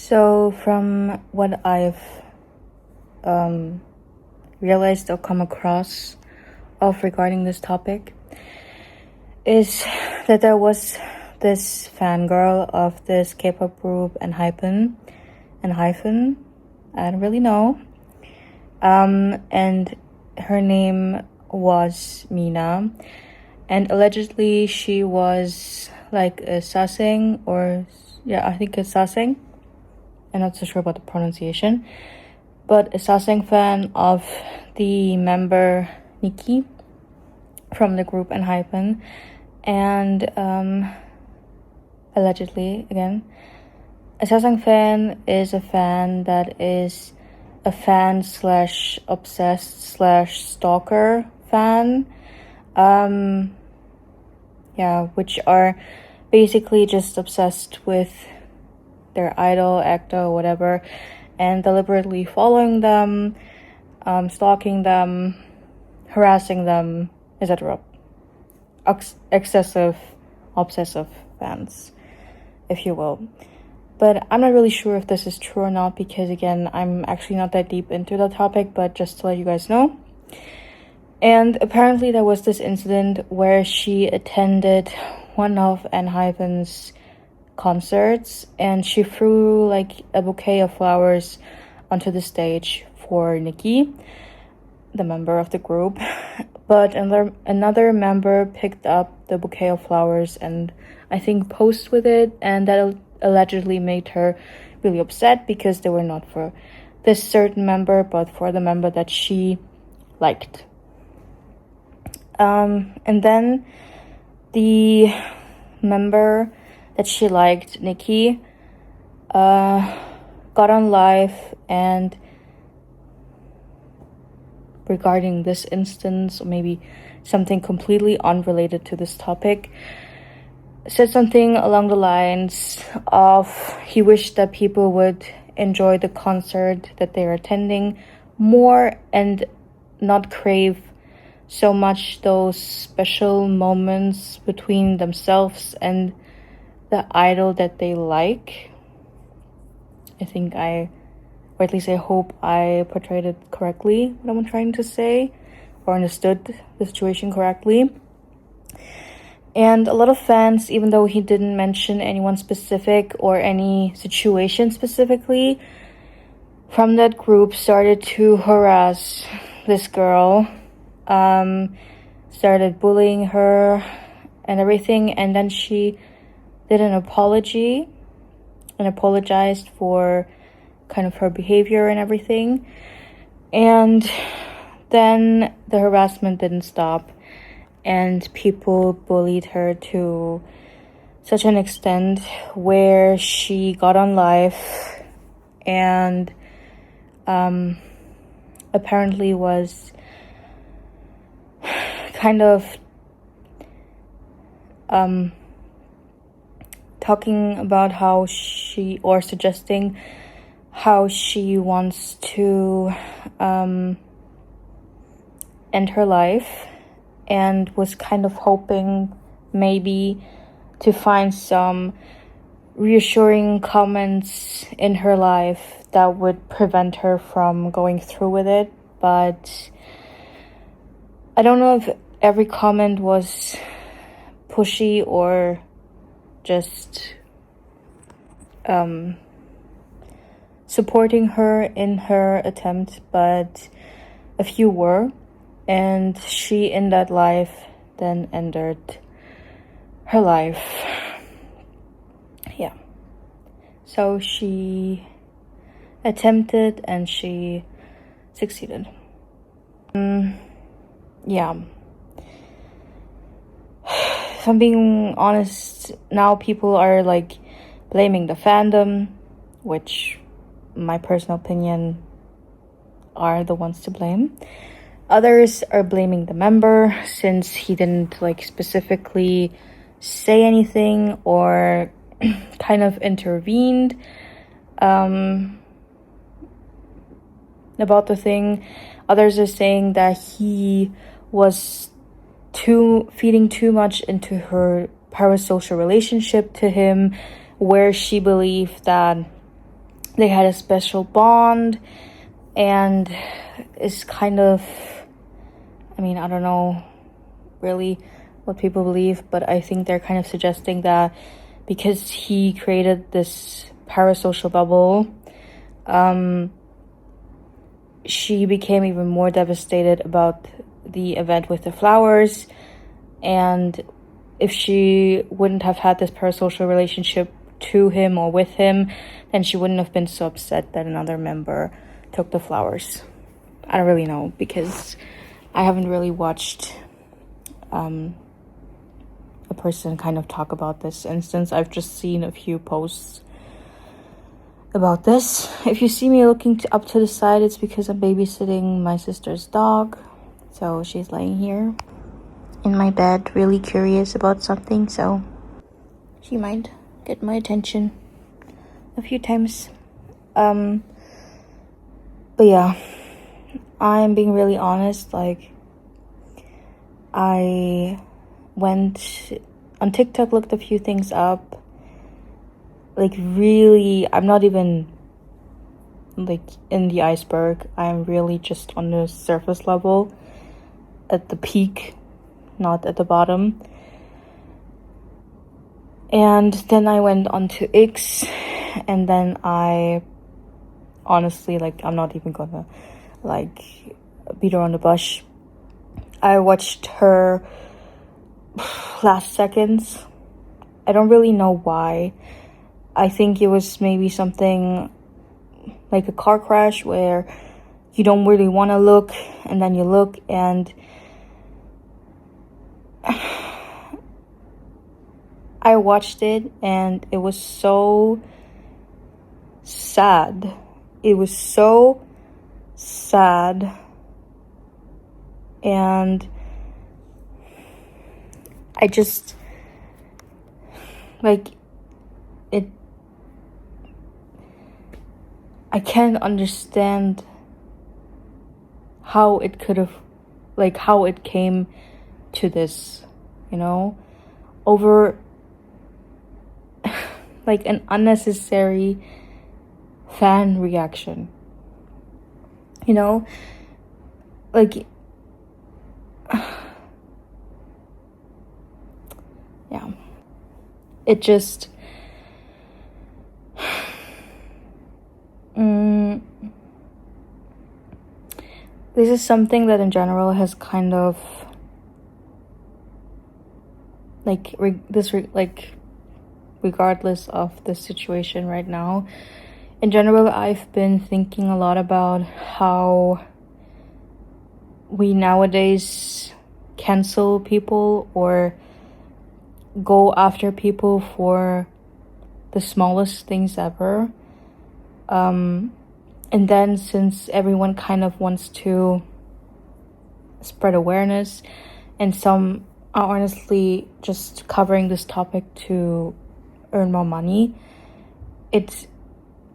So from what I've realized or come across of regarding this topic is that there was this fangirl of this K-pop group ENHYPEN, I don't really know. And her name was Mina, and allegedly she was like a sasaeng, I think a sasaeng. I'm not so sure about the pronunciation, but a sasaeng fan of the member Nikki from the group ENHYPEN, and allegedly, again, a sasaeng fan is a fan that is a fan slash obsessed slash stalker fan, which are basically just obsessed with their idol, actor, whatever, and deliberately following them, stalking them, harassing them, etc. Excessive, obsessive fans, if you will. But I'm not really sure if this is true or not, because again, I'm actually not that deep into the topic, but just to let you guys know. And apparently there was this incident where she attended one of ENHYPEN's concerts and she threw like a bouquet of flowers onto the stage for Nikki, the member of the group. But another member picked up the bouquet of flowers and I think posed with it, and that allegedly made her really upset because they were not for this certain member but for the member that she liked. And then the member that she liked, Nikki, got on live and regarding this instance, or maybe something completely unrelated to this topic, said something along the lines of he wished that people would enjoy the concert that they're attending more and not crave so much those special moments between themselves and the idol that they like. Or at least I hope I portrayed it correctly, what I'm trying to say, or understood the situation correctly. And a lot of fans, even though he didn't mention anyone specific or any situation specifically, from that group started to harass this girl, started bullying her and everything. And then she did an apology and apologized for kind of her behavior and everything. And then the harassment didn't stop. And people bullied her to such an extent where she got on live and apparently was kind of talking about how suggesting how she wants to end her life, and was kind of hoping maybe to find some reassuring comments in her life that would prevent her from going through with it. But I don't know if every comment was pushy or just supporting her in her attempt, but a few were. And she, in that life, then ended her life. Yeah. So she attempted and she succeeded. Yeah. If I'm being honest, now people are like blaming the fandom, which, my personal opinion, are the ones to blame. Others are blaming the member since he didn't like specifically say anything or kind of intervened about the thing. Others are saying that he was feeding too much into her parasocial relationship to him, where she believed that they had a special bond, and it's kind of, I mean, I don't know really what people believe, but I think they're kind of suggesting that because he created this parasocial bubble, she became even more devastated about the event with the flowers, and if she wouldn't have had this parasocial relationship to him or with him, then she wouldn't have been so upset that another member took the flowers. I don't really know, because I haven't really watched a person kind of talk about this instance. I've just seen a few posts about this. If you see me looking up to the side, it's because I'm babysitting my sister's dog. So she's laying here in my bed, really curious about something, so she might get my attention a few times. But yeah, I'm being really honest. Like, I went on TikTok, looked a few things up. Like, really, I'm not even like in the iceberg. I'm really just on the surface level, at the peak, not at the bottom. And then I went onto X, and then I honestly, like, I'm not even gonna like beat around the bush. I watched her last seconds. I don't really know why. I think it was maybe something like a car crash where you don't really want to look, and then you look, and I watched it, and it was so sad. It was so sad. And I just, like, it, I can't understand how it could have, like, how it came to this, you know, over like an unnecessary fan reaction, you know, like, yeah, it just, this is something that in general has kind of, like, regardless of the situation right now, in general, I've been thinking a lot about how we nowadays cancel people or go after people for the smallest things ever. And then since everyone kind of wants to spread awareness, and some are honestly just covering this topic to earn more money, it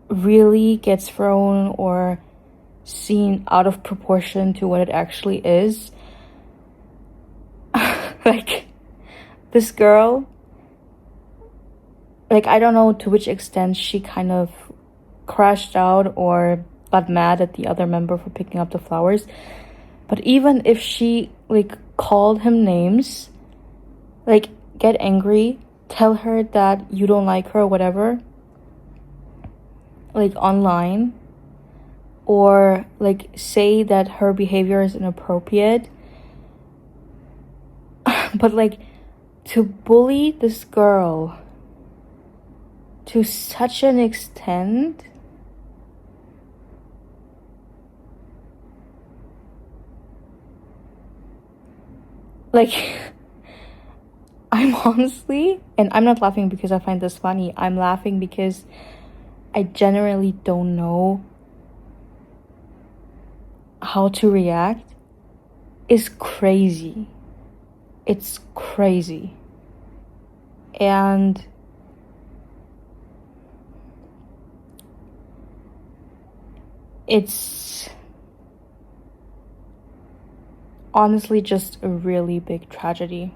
really gets thrown or seen out of proportion to what it actually is. Like, this girl, like, I don't know to which extent she kind of crashed out or got mad at the other member for picking up the flowers, but even if she, like, called him names, like, get angry, tell her that you don't like her or whatever, like, online, or like say that her behavior is inappropriate, but like, to bully this girl to such an extent, like, I'm honestly, and I'm not laughing because I find this funny, I'm laughing because I generally don't know how to react. Is crazy. It's crazy. And it's honestly just a really big tragedy.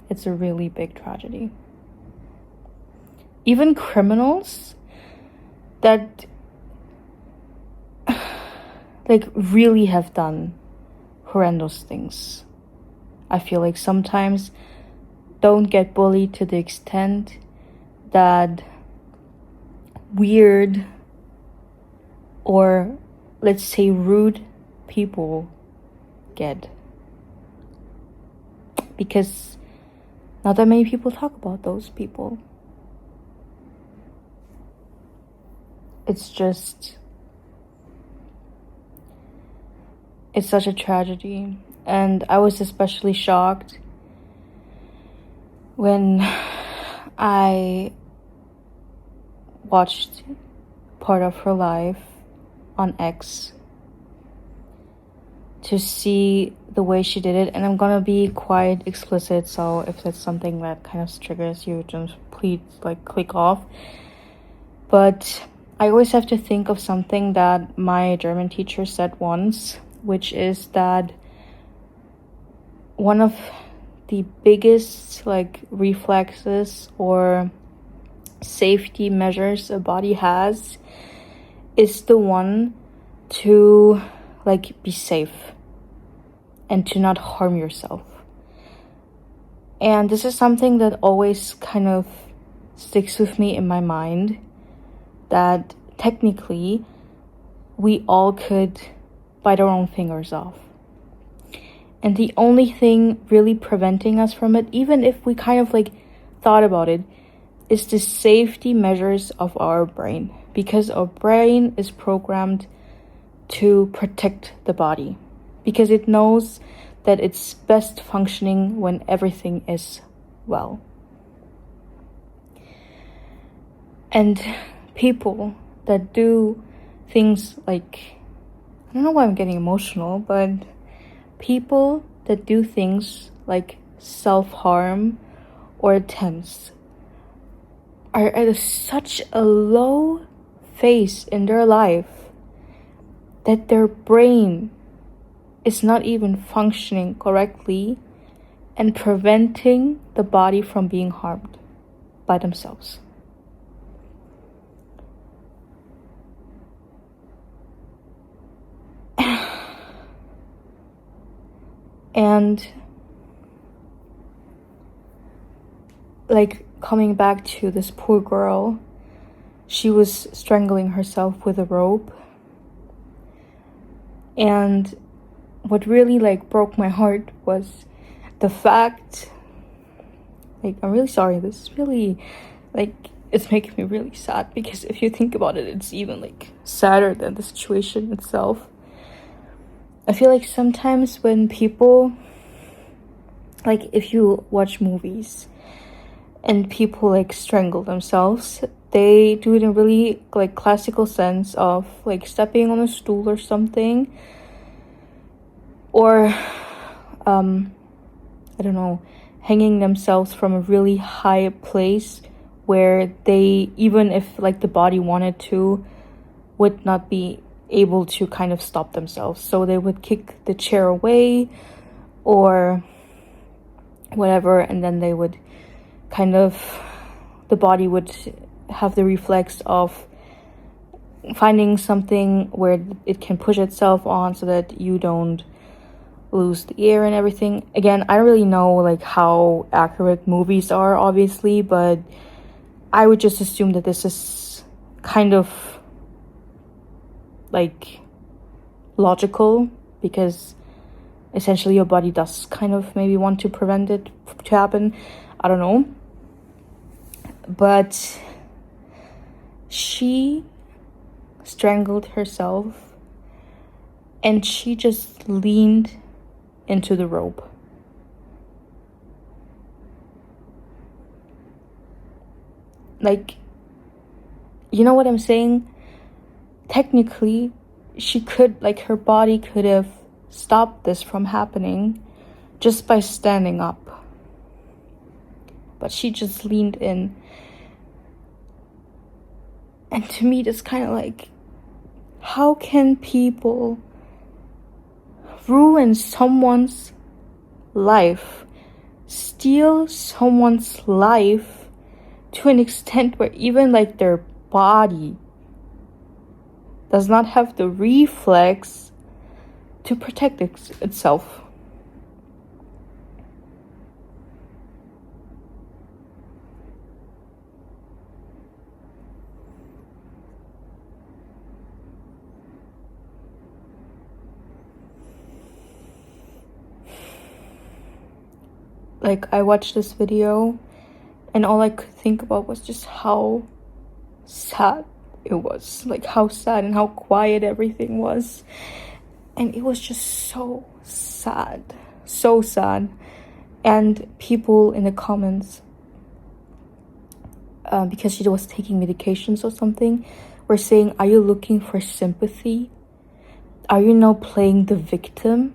It's a really big tragedy. even criminals that like really have done horrendous things, I feel like sometimes don't get bullied to the extent that weird or let's say rude people get, because not that many people talk about those people. It's such a tragedy. And I was especially shocked when I watched part of her life on X to see the way she did it. And I'm gonna be quite explicit, so if that's something that kind of triggers you, just please like click off. But I always have to think of something that my German teacher said once, which is that one of the biggest like reflexes or safety measures a body has is the one to like be safe and to not harm yourself. And this is something that always kind of sticks with me in my mind, that technically we all could bite our own fingers off. And the only thing really preventing us from it, even if we kind of like thought about it, is the safety measures of our brain. Because our brain is programmed to protect the body. Because it knows that it's best functioning when everything is well. And people that do things like, I don't know why I'm getting emotional, but people that do things like self-harm or attempts are at such a low phase in their life that their brain is not even functioning correctly and preventing the body from being harmed by themselves. And like coming back to this poor girl, she was strangling herself with a rope. And what really like broke my heart was the fact, like, I'm really sorry, this is really like, it's making me really sad, because if you think about it, it's even like sadder than the situation itself. I feel like sometimes when people, like if you watch movies and people like strangle themselves, they do it in a really like classical sense of like stepping on a stool or something, or I don't know, hanging themselves from a really high place where they, even if like the body wanted to, would not be able to kind of stop themselves. So they would kick the chair away or whatever, and then they would kind of, the body would have the reflex of finding something where it can push itself on so that you don't lose the air and everything. Again, I don't really know like how accurate movies are, obviously, but I would just assume that this is kind of like logical, because essentially your body does kind of maybe want to prevent it to happen. I don't know. But she strangled herself and she just leaned into the rope. Like, you know what I'm saying? Technically, she could, like, her body could have stopped this from happening just by standing up. But she just leaned in. And to me, that's kind of like, how can people ruin someone's life, steal someone's life to an extent where even like their body does not have the reflex to protect itself. Like, I watched this video and all I could think about was just how sad it was. Like, how sad and how quiet everything was. And it was just so sad. So sad. And people in the comments, because she was taking medications or something, were saying, are you looking for sympathy? Are you now playing the victim?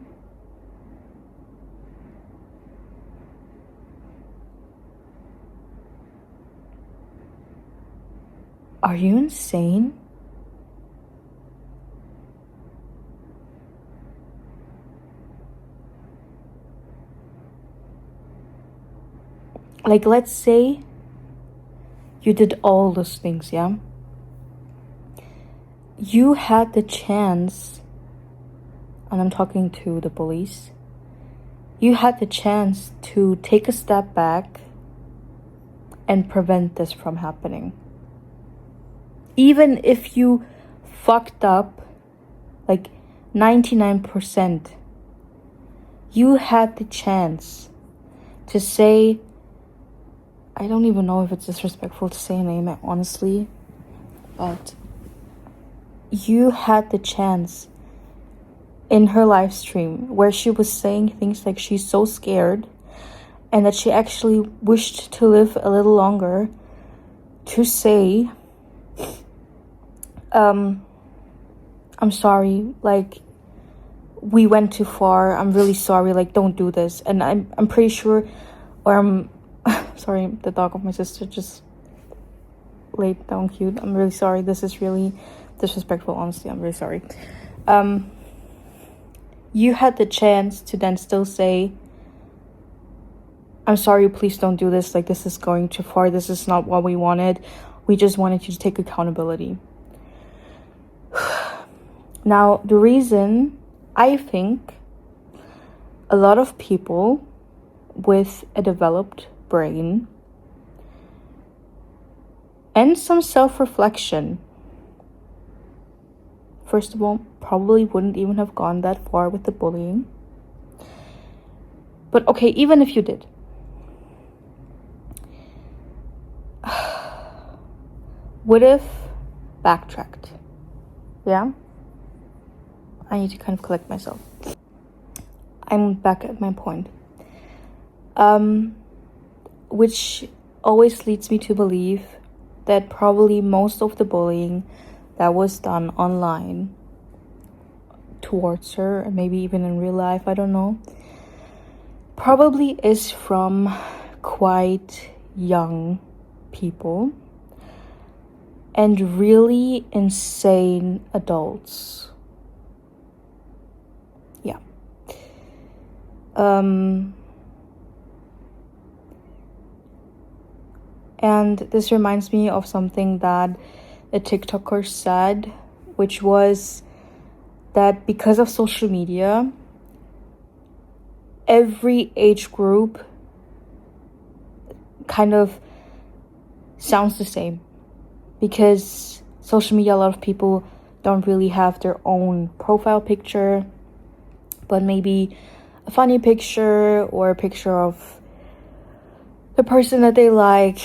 Are you insane? Like, let's say you did all those things, yeah? You had the chance, and I'm talking to the police, you had the chance to take a step back and prevent this from happening. Even if you fucked up like 99%, you had the chance to say, I don't even know if it's disrespectful to say a name, honestly, but you had the chance in her live stream where she was saying things like she's so scared and that she actually wished to live a little longer, to say, I'm sorry, like, we went too far, I'm really sorry, like, don't do this. And I'm pretty sure, or I'm sorry, the dog of my sister just laid down cute. I'm really sorry, this is really disrespectful, honestly, I'm really sorry. You had the chance to then still say, I'm sorry, please don't do this, like, this is going too far, this is not what we wanted, we just wanted you to take accountability. Now, the reason I think a lot of people with a developed brain and some self-reflection, first of all, probably wouldn't even have gone that far with the bullying. But okay, even if you did, would have backtracked. Yeah? I need to kind of collect myself. I'm back at my point. Which always leads me to believe that probably most of the bullying that was done online towards her, and maybe even in real life, I don't know, probably is from quite young people and really insane adults. Yeah. And this reminds me of something that a TikToker said, which was that because of social media, every age group kind of sounds the same. Because social media, a lot of people don't really have their own profile picture, but maybe a funny picture or a picture of the person that they like,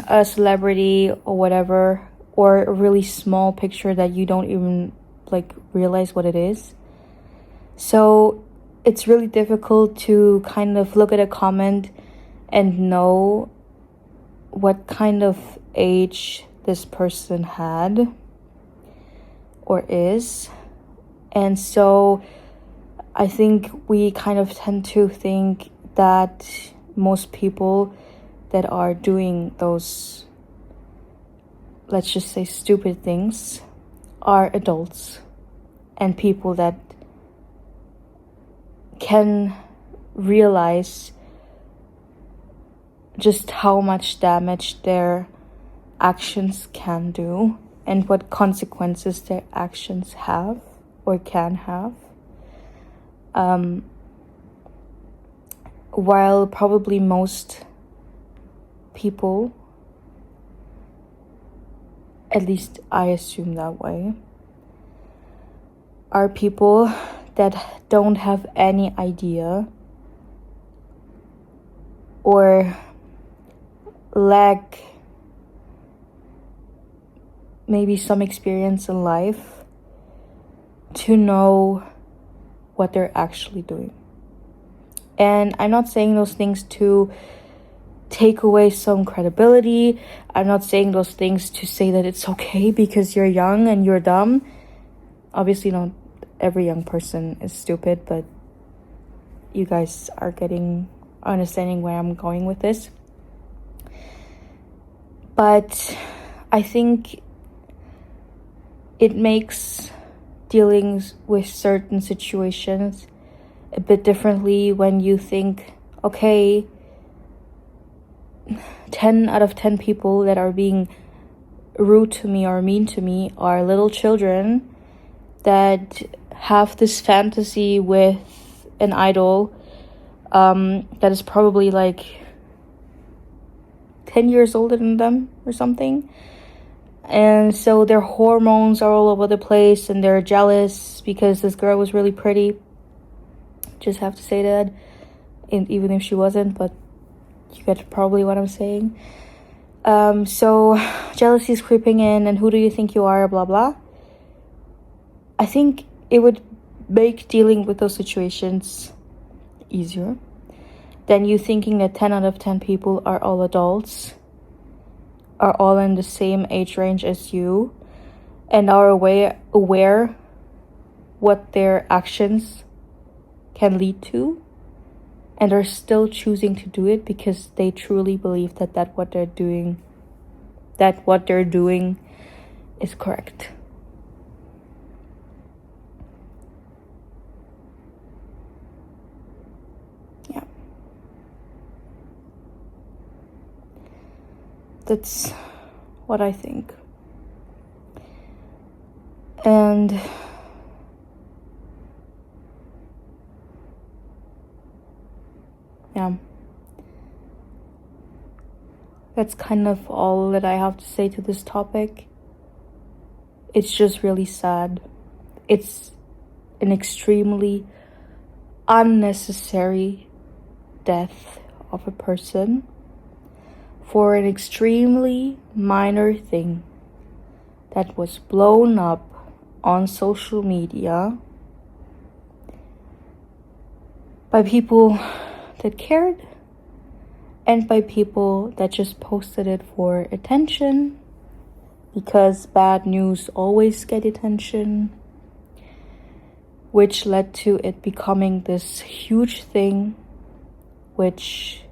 a celebrity or whatever, or a really small picture that you don't even like realize what it is. So it's really difficult to kind of look at a comment and know what kind of age this person had or is. And so I think we kind of tend to think that most people that are doing those, let's just say, stupid things are adults and people that can realize just how much damage their actions can do and what consequences their actions have or can have. While probably most people, at least I assume that way, are people that don't have any idea or lack maybe some experience in life to know what they're actually doing. And I'm not saying those things to take away some credibility. I'm not saying those things to say that it's okay because you're young and you're dumb. Obviously not every young person is stupid, but you guys are understanding where I'm going with this. But I think it makes dealings with certain situations a bit differently when you think, okay, 10 out of 10 people that are being rude to me or mean to me are little children that have this fantasy with an idol that is probably like 10 years older than them or something. And so their hormones are all over the place and they're jealous because this girl was really pretty. Just have to say that, and even if she wasn't, but you get probably what I'm saying. So jealousy is creeping in, and who do you think you are, blah blah. I think it would make dealing with those situations easier than you thinking that 10 out of 10 people are all adults, are all in the same age range as you, and are aware what their actions can lead to, and are still choosing to do it because they truly believe that what they're doing is correct. Yeah. That's what I think. And yeah, that's kind of all that I have to say to this topic. It's just really sad. It's an extremely unnecessary death of a person for an extremely minor thing that was blown up on social media by people that cared and by people that just posted it for attention, because bad news always get attention, which led to it becoming this huge thing, which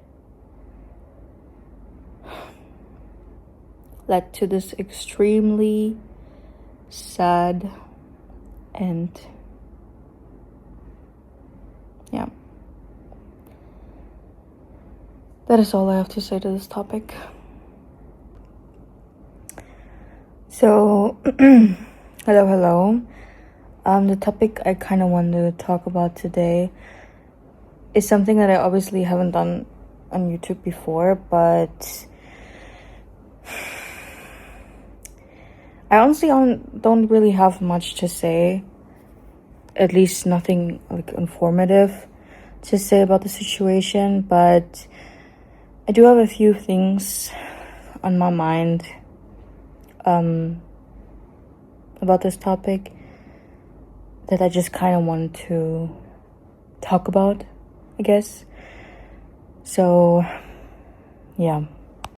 led to this extremely sad and yeah. That is all I have to say to this topic. So, hello. The topic I kind of wanted to talk about today is something that I obviously haven't done on YouTube before, but I honestly don't really have much to say, at least nothing like informative to say about the situation, but I do have a few things on my mind about this topic that I just kind of wanted to talk about, I guess. So, yeah.